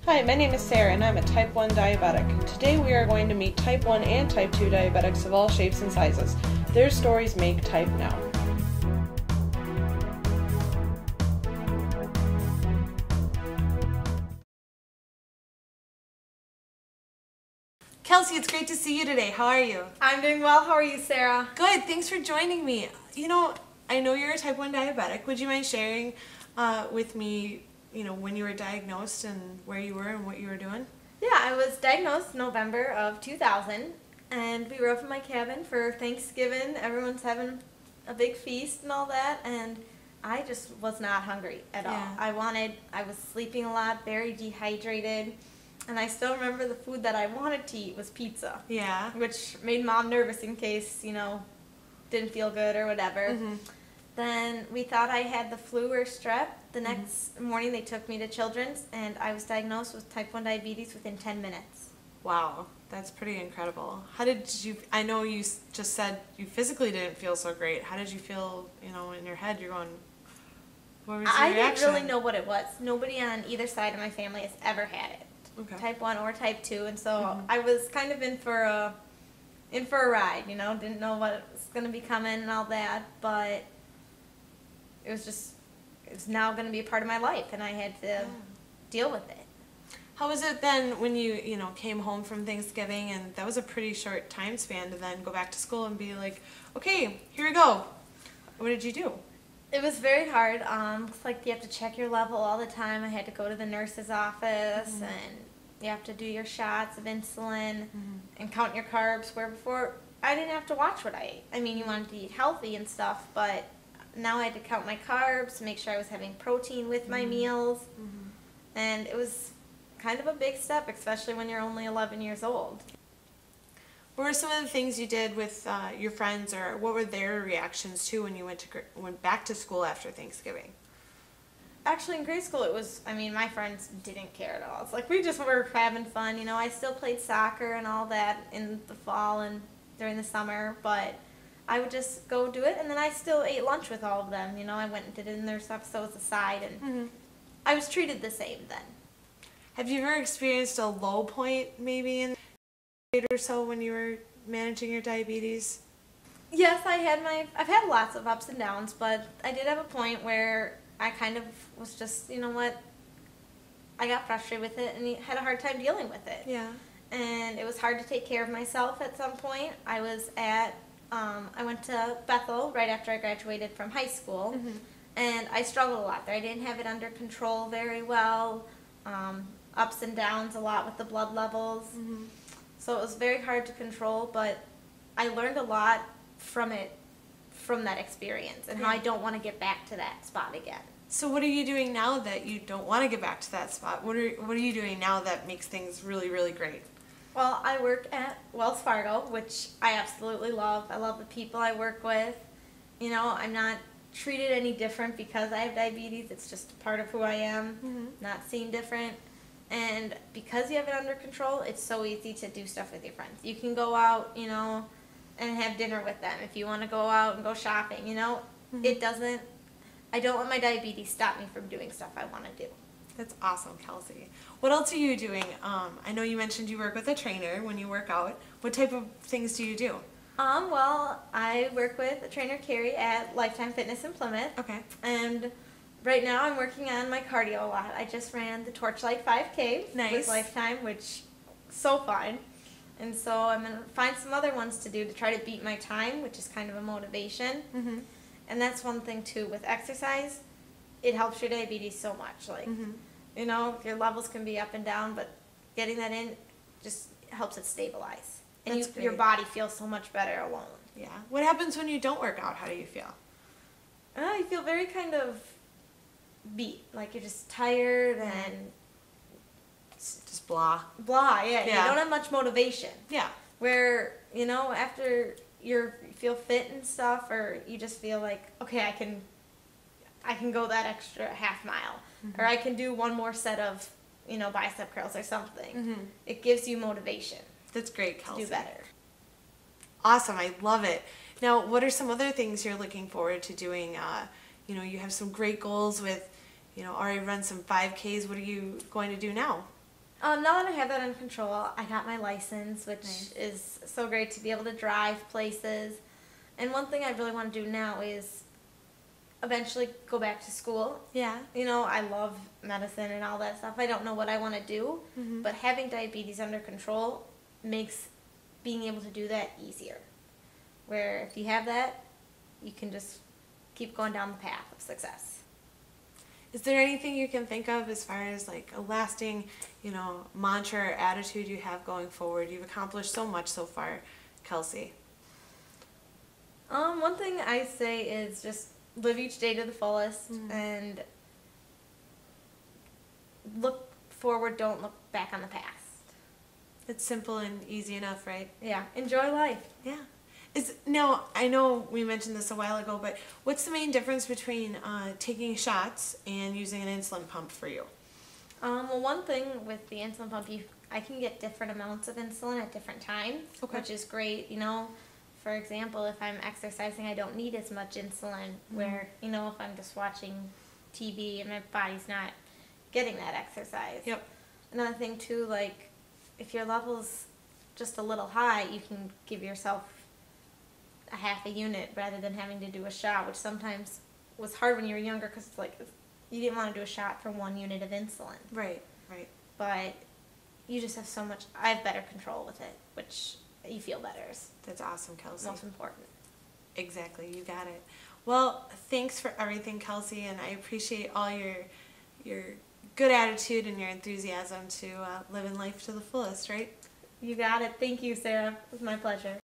Hi, my name is Sarah and I'm a type 1 diabetic. Today we are going to meet type 1 and type 2 diabetics of all shapes and sizes. Their stories make Type Now. Kelsey, it's great to see you today. How are you? I'm doing well. How are you, Sarah? Good. Thanks for joining me. You know, I know you're a type 1 diabetic. Would you mind sharing with me, when you were diagnosed and where you were and what you were doing? Yeah, I was diagnosed November of 2000, and we were up in my cabin for Thanksgiving. Everyone's having a big feast and all that, and I just was not hungry at all. I was sleeping a lot, very dehydrated. And I still remember the food that I wanted to eat was pizza. Yeah. Which made Mom nervous in case, didn't feel good or whatever. Mm-hmm. Then we thought I had the flu or strep. The next morning they took me to Children's and I was diagnosed with type 1 diabetes within 10 minutes. Wow, that's pretty incredible. How did you, I know you just said you physically didn't feel so great. How did you feel, in your head? You're going, what was your reaction? I didn't really know what it was. Nobody on either side of my family has ever had it. Okay. Type 1 or type 2, and so I was kind of in for a ride, didn't know what was going to be coming and all that, but it's now going to be a part of my life, and I had to deal with it. How was it then when you, came home from Thanksgiving, and that was a pretty short time span to then go back to school and be like, okay, here we go. What did you do? It was very hard. It's like you have to check your level all the time. I had to go to the nurse's office, and you have to do your shots of insulin and count your carbs, where before I didn't have to watch what I ate. I mean, you wanted to eat healthy and stuff, but now I had to count my carbs, make sure I was having protein with my meals, and it was kind of a big step, especially when you're only 11 years old. What were some of the things you did with your friends, or what were their reactions to when you went back to school after Thanksgiving? Actually, in grade school, my friends didn't care at all. It's like we just were having fun. I still played soccer and all that in the fall and during the summer, but I would just go do it, and then I still ate lunch with all of them. I went and did it in their stuff, so it was a side, and I was treated the same then. Have you ever experienced a low point maybe in the or so when you were managing your diabetes? Yes, I've had lots of ups and downs, but I did have a point where I kind of was just, I got frustrated with it and had a hard time dealing with it. Yeah. And it was hard to take care of myself at some point. I went to Bethel right after I graduated from high school, and I struggled a lot there. I didn't have it under control very well, ups and downs a lot with the blood levels. So it was very hard to control, but I learned a lot from that experience and how I don't want to get back to that spot again. So what are you doing now that you don't want to get back to that spot? What are you doing now that makes things really, really great? Well, I work at Wells Fargo, which I absolutely love. I love the people I work with. I'm not treated any different because I have diabetes. It's just a part of who I am, not seen different. And because you have it under control, it's so easy to do stuff with your friends. You can go out, and have dinner with them if you want to go out and go shopping, I don't let my diabetes stop me from doing stuff I want to do. That's awesome, Kelsey. What else are you doing? I know you mentioned you work with a trainer when you work out. What type of things do you do? Well, I work with a trainer, Carrie, at Lifetime Fitness in Plymouth. Okay. And right now I'm working on my cardio a lot. I just ran the Torchlight 5K with Lifetime, which so fun. And so I'm going to find some other ones to do to try to beat my time, which is kind of a motivation. And that's one thing, too. With exercise, it helps your diabetes so much. Your levels can be up and down, but getting that in just helps it stabilize. And your body feels so much better alone. Yeah. What happens when you don't work out? How do you feel? You feel very kind of beat. Like you're just tired and just blah. Blah, yeah. You don't have much motivation. Yeah. Where, after you feel fit and stuff, or you just feel like, okay, I can go that extra half mile, or I can do one more set of, bicep curls or something. It gives you motivation. That's great, Kelsey. To do better. Awesome, I love it. Now, what are some other things you're looking forward to doing? You have some great goals with, already run some 5Ks. What are you going to do now? Now that I have that under control, I got my license, which is so great to be able to drive places. And one thing I really want to do now is eventually go back to school. Yeah. You know, I love medicine and all that stuff. I don't know what I want to do, but having diabetes under control makes being able to do that easier. Where if you have that, you can just keep going down the path of success. Is there anything you can think of as far as like a lasting, you know, mantra or attitude you have going forward? You've accomplished so much so far, Kelsey. One thing I say is just live each day to the fullest and look forward, don't look back on the past. It's simple and easy enough, right? Yeah, enjoy life. Yeah. Now, I know we mentioned this a while ago, but what's the main difference between taking shots and using an insulin pump for you? Well, one thing with the insulin pump, I can get different amounts of insulin at different times, which is great. You know, for example, if I'm exercising, I don't need as much insulin, where, you know, if I'm just watching TV and my body's not getting that exercise. Yep. Another thing, too, like, if your level's just a little high, you can give yourself a half a unit rather than having to do a shot, which sometimes was hard when you were younger because it's like you didn't want to do a shot for 1 unit of insulin. Right, right. But you just have so much, I have better control with it, which you feel better is That's awesome, Kelsey. most important. Exactly, you got it. Well, thanks for everything, Kelsey, and I appreciate all your good attitude and your enthusiasm to living life to the fullest, right? You got it. Thank you, Sarah. It was my pleasure.